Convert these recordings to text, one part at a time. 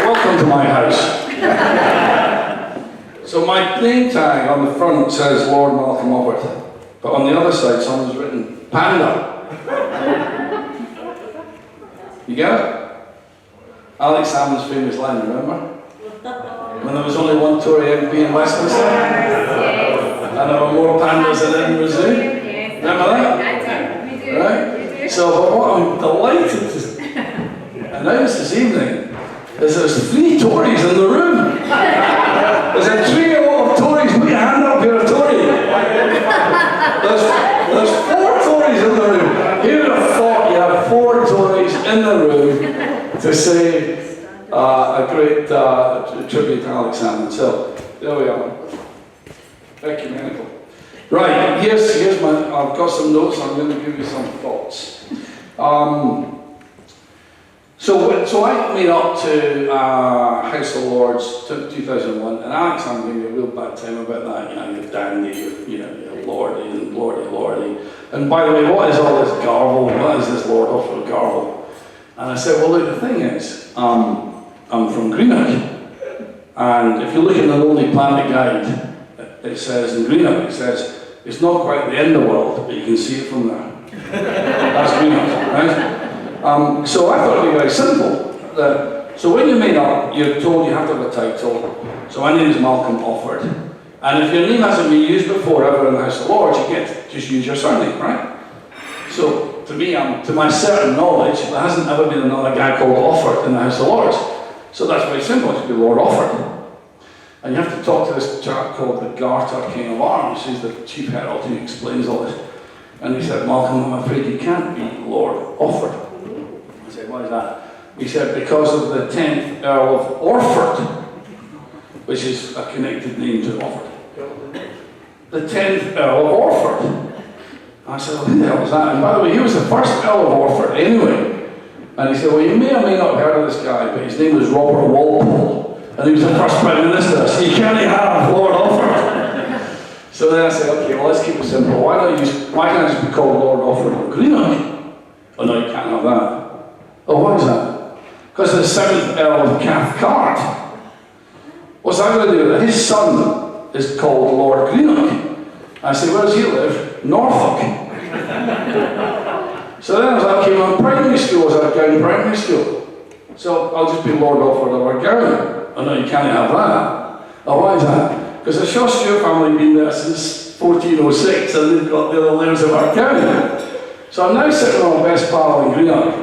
welcome to my house. So my name tag on the front says Lord Malcom Offord, but on the other side someone's written Panda. You get it? Alex Salmond's famous line, remember? When there was only one Tory MP in Westminster, and there were more pandas than Edinburgh Zoo. Remember that? Right? So what I'm delighted to announce this evening is there's 3 Tories in the room. There's a trio of Tories. Put your hand up here, a Tory. There's 4 Tories in the room. Who would have thought you have 4 Tories in the room to say a great tribute to Alex Salmond? So there we are. Ecumenical. Right, here's my. I've got some notes. I'm going to give you some thoughts. So I made up to House of Lords 2001, and Alex Salmond gave me a real bad time about that. You're dandy, you're lordy and lordy. And by the way, what is all this garble? What is this Lord Offord garble? And I said, well, look, the thing is, I'm from Greenock, and if you look in the Lonely Planet guide, it says in Greenock, it says it's not quite the end of the world, but you can see it from there. That's Greenock, right? So I thought it'd be very simple. So when you made up, you're told you have to have a title. So my name is Malcom Offord. And if your name hasn't been used before ever in the House of Lords, you get to just use your surname, right? So to me, to my certain knowledge, there hasn't ever been another guy called Offord in the House of Lords. So that's very simple, it should be Lord Offord. And you have to talk to this chap called the Garter King of Arms, who's the chief herald who explains all this. And he said, Malcom, I'm afraid you can't be Lord Offord. I said, why is that? He said, because of the 10th Earl of Orford, which is a connected name to Offord. The 10th Earl of Orford. I said, well, who the hell was that? And by the way, he was the first Earl of Orford anyway. And he said, well, you may or may not have heard of this guy, but his name was Robert Walpole. And he was the first Prime Minister, so you can't have Lord Offord. So then I said, okay, well, let's keep it simple. Why can't I just be called Lord Offord of Greenock? Oh, no, you can't have that. Oh, why is that? Because the 7th Earl of Cathcart. What's that going to do with it? His son is called Lord Greenock. I said, where does he live? Norfolk. So then I was like, okay, well, primary school was at Gown Primary School. So I'll just be Lord Offord of Gown. Oh no, you can't have that. Oh, why is that? Because the Shaw Stewart family have been there since 1406 and they've got the other layers of our county. So I'm now sitting on a best pal in Greenock,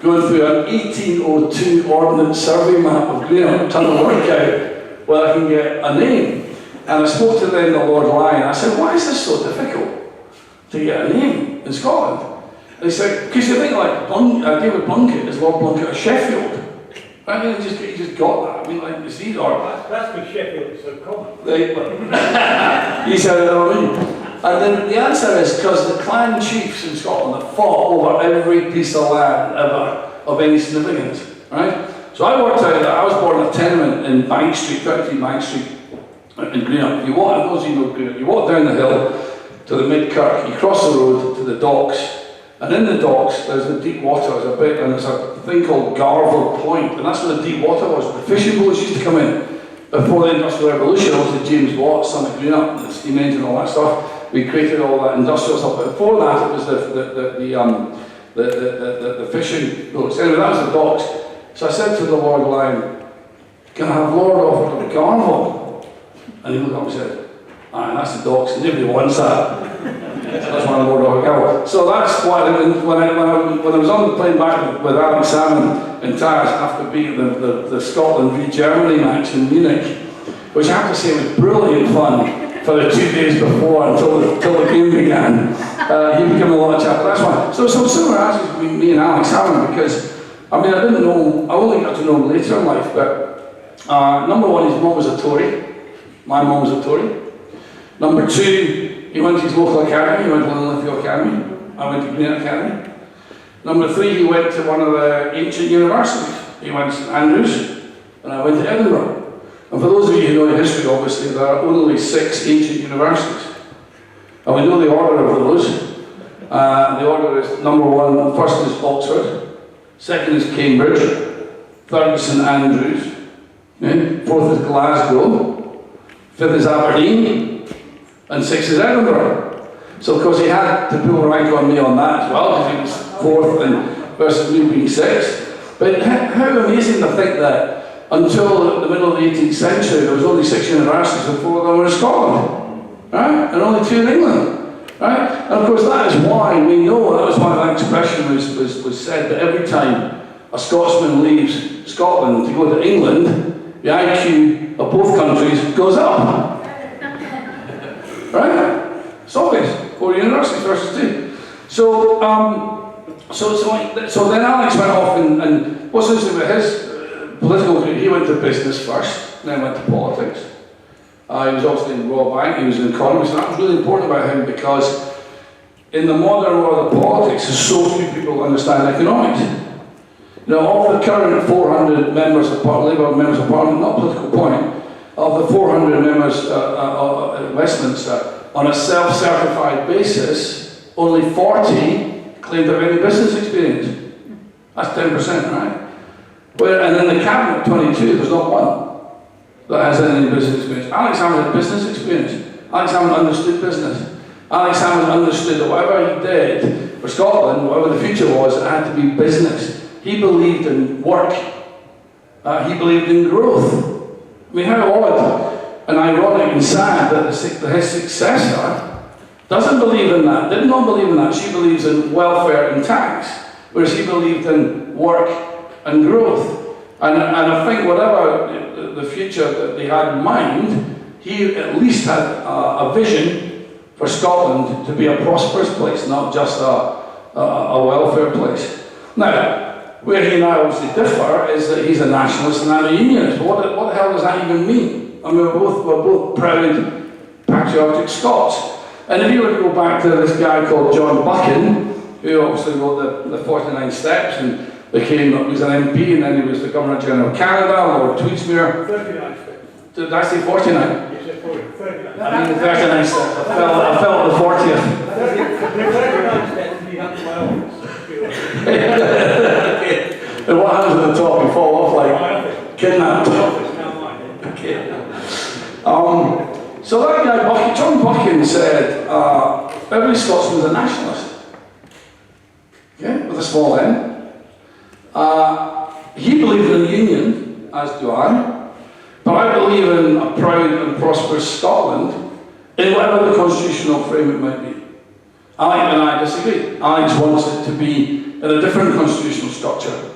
going through an 1802 Ordnance Survey map of Greenock, trying to work out where I can get a name. And I spoke to then the Lord Lyon. I said, why is this so difficult to get a name in Scotland? And he said, because you think like David Plunkett is Lord Plunkett of Sheffield. Right? He just got that. I mean, like, you see, or that's because Sheffield is so common. He said, you know what I mean? And then the answer is because the clan chiefs in Scotland have fought over every piece of land ever of any significance, right? So I worked out that I was born in a tenement in Bank Street, 33 Bank Street in Greenock. You walk, those of you know Greenock, you walk down the hill to the mid-kirk, you cross the road to the docks, and in the docks there's the deep water, there's a bit, and there's a thing called Garvel Point, and that's where the deep water was. The fishing boats used to come in before the Industrial Revolution. Obviously James Watt, son of Greenock, and the steam engine and all that stuff. We created all that industrial stuff. But before that, it was the fishing boats. Anyway, that was the docks. So I said to the Lord Lyon, "Can I have Lord Offord of Garvel?" And he looked up and said, "Aye, that's the docks. Nobody wants that." So that's why I'm Lord Offord of Garvel. So that's why when I was on the plane back with Alex Salmond in Tars after being the Scotland v Germany match in Munich, which I have to say was brilliant fun. For the 2 days before until the game began, he became a lot of chat. That's why. So similar answers between me and Alex Salmond, because I mean I didn't know. I only got to know him later in life. But number one, his mum was a Tory. My mum was a Tory. Number two, he went to his local academy. He went to Linlithgow Academy. I went to Greenock Academy. Number three, he went to one of the ancient universities. He went to St Andrews, and I went to Edinburgh. And for those of you who know history, obviously, there are only 6 ancient universities. And we know the order of those. The order is number one, first is Oxford, second is Cambridge, third is St Andrews, okay? Fourth is Glasgow, fifth is Aberdeen, and sixth is Edinburgh. So of course he had to pull rank on me on that as well, because he was fourth and versus me being sixth. But how amazing to think that until the middle of the 18th century there was only 6 universities and 4 of them were in Scotland, right? And only 2 in England, right? And of course that is why we know, that was why that expression was said, that every time a Scotsman leaves Scotland to go to England, the IQ of both countries goes up. Right? It's obvious. 4 universities versus 2. So then Alex went off and what's interesting about his political career, he went to business first, then went to politics. He was obviously in the Royal Bank, he was an economist, and that was really important about him because in the modern world of politics, there's so few people understand economics. Now, of the current 400 members of Labour members of Parliament, not political point, of the 400 members of Westminster, on a self-certified basis, only 40 claim to have any business experience. That's 10%, right? And in the cabinet, 22, there's not one that has any business experience. Alex Salmond had business experience. Alex Salmond understood business. Alex Salmond understood that whatever he did for Scotland, whatever the future was, it had to be business. He believed in work. He believed in growth. I mean, how odd and ironic and sad that his successor doesn't believe in that, did not believe in that. She believes in welfare and tax, whereas he believed in work and growth. And I think whatever the future that they had in mind, he at least had a vision for Scotland to be a prosperous place, not just a welfare place. Now, where he and I obviously differ is that he's a nationalist and I'm a unionist. But what the hell does that even mean? I mean, we're both proud, patriotic Scots. And if you were to go back to this guy called John Buchan, who obviously wrote the 49 Steps and he was an MP and then he was the Governor General of Canada, Lord Tweedsmuir. 39 steps. Did I say 49? You said 39. I mean the 39 steps. I fell at the 40th. The 39 steps you have to my office. And what happens at the top? You fall off like kidnapped. Okay. So that guy, John Buchan, said every Scotsman's a nationalist. Okay, with a small n. He believed in a union, as do I, but I believe in a proud and prosperous Scotland in whatever the constitutional frame it might be. Alex and I disagree. Alex wants it to be in a different constitutional structure.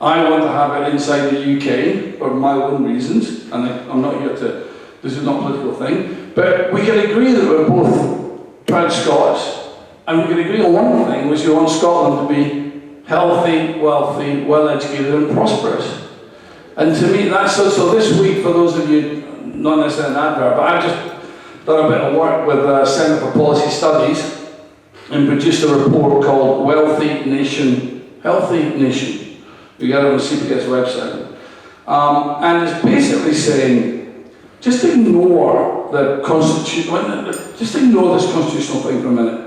I want to have it inside the UK for my own reasons, and I'm not here to, this is not a political thing, but we can agree that we're both proud Scots, and we can agree on one thing, which we want Scotland to be healthy, wealthy, well-educated and prosperous. And to me, that's so this week, for those of you, not necessarily an advert, but I've just done a bit of work with the Centre for Policy Studies and produced a report called Wealthy Nation, Healthy Nation. You get it on the CPS website. And it's basically saying, just ignore the constitution, just ignore this constitutional thing for a minute.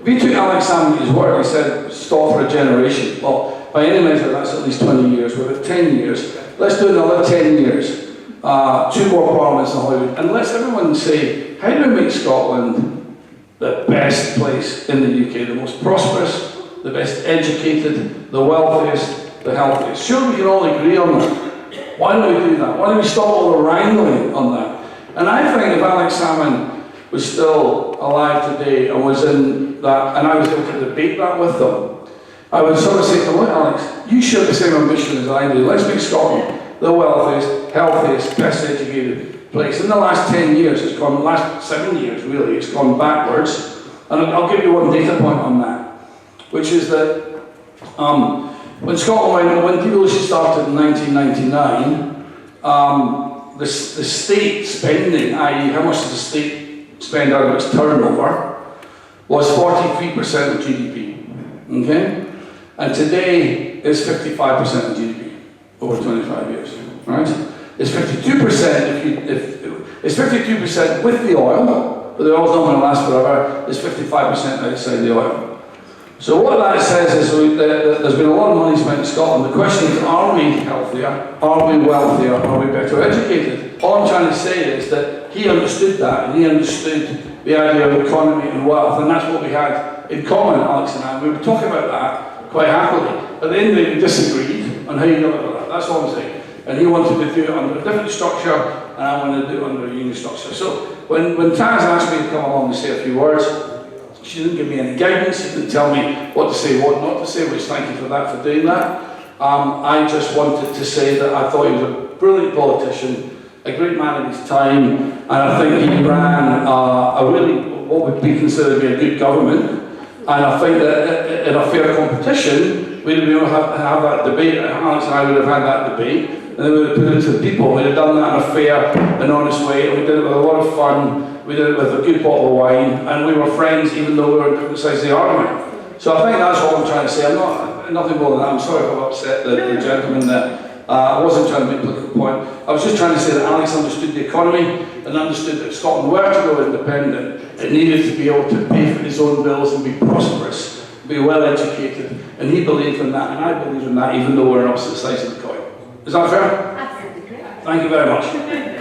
If you took Alex Salmond's word, he said, stop for a generation. Well, by any measure, that's at least 20 years. We're at 10 years. Let's do another 10 years. 2 more parliaments in Hollywood. And let's everyone say, how do we make Scotland the best place in the UK, the most prosperous, the best educated, the wealthiest, the healthiest? Sure, we can all agree on that. Why don't we do that? Why don't we stop all the wrangling on that? And I think if Alex Salmond was still alive today and was in that, and I was able to debate that with them, I would sort of say to them, look, Alex, you share the same ambition as I do. Let's make Scotland the wealthiest, healthiest, best educated place. In the last 10 years, it's gone, last 7 years really, it's gone backwards. And I'll give you one data point on that, which is that when Scotland, when devolution started in 1999, the state spending, i.e. how much does the state spend out of its turnover, was 43% of GDP, okay? And today it's 55% of GDP over 25 years, right? It's 52% it's 52% with the oil, but the oil's not going to last forever. It's 55% outside the oil. So what that says is that there's been a lot of money spent in Scotland. The question is, are we healthy? wealthier? Are we wealthier? Are we better educated? All I'm trying to say is that he understood that, and he understood the idea of economy and wealth, and that's what we had in common, Alex and I. We were talking about that quite happily. At the end of it, we disagreed on how you deliver that. That's all I'm saying. And he wanted to do it under a different structure, and I wanted to do it under a union structure. So when Taz asked me to come along and say a few words, she didn't give me any guidance. She didn't tell me what to say, what not to say, which thank you for that, for doing that. I just wanted to say that I thought he was a brilliant politician, a great man of his time, and I think he ran a really, what would be considered to be a good government. And I think that in a fair competition, we'd be able to have that debate. Alex and I would have had that debate, and then we would have put it to the people. We'd have done that in a fair and honest way, and we did it with a lot of fun. We did it with a good bottle of wine, and we were friends even though we were on different sides of the argument. So I think that's what I'm trying to say. I'm not, nothing more than that. I'm sorry if I've upset the gentleman there. I wasn't trying to make a political point. I was just trying to say that Alex understood the economy and understood that if Scotland were to go independent, it needed to be able to pay for its own bills and be prosperous, be well educated. And he believed in that, and I believe in that, even though we're on opposite sides of the coin. Is that fair? Absolutely correct. Thank you very much.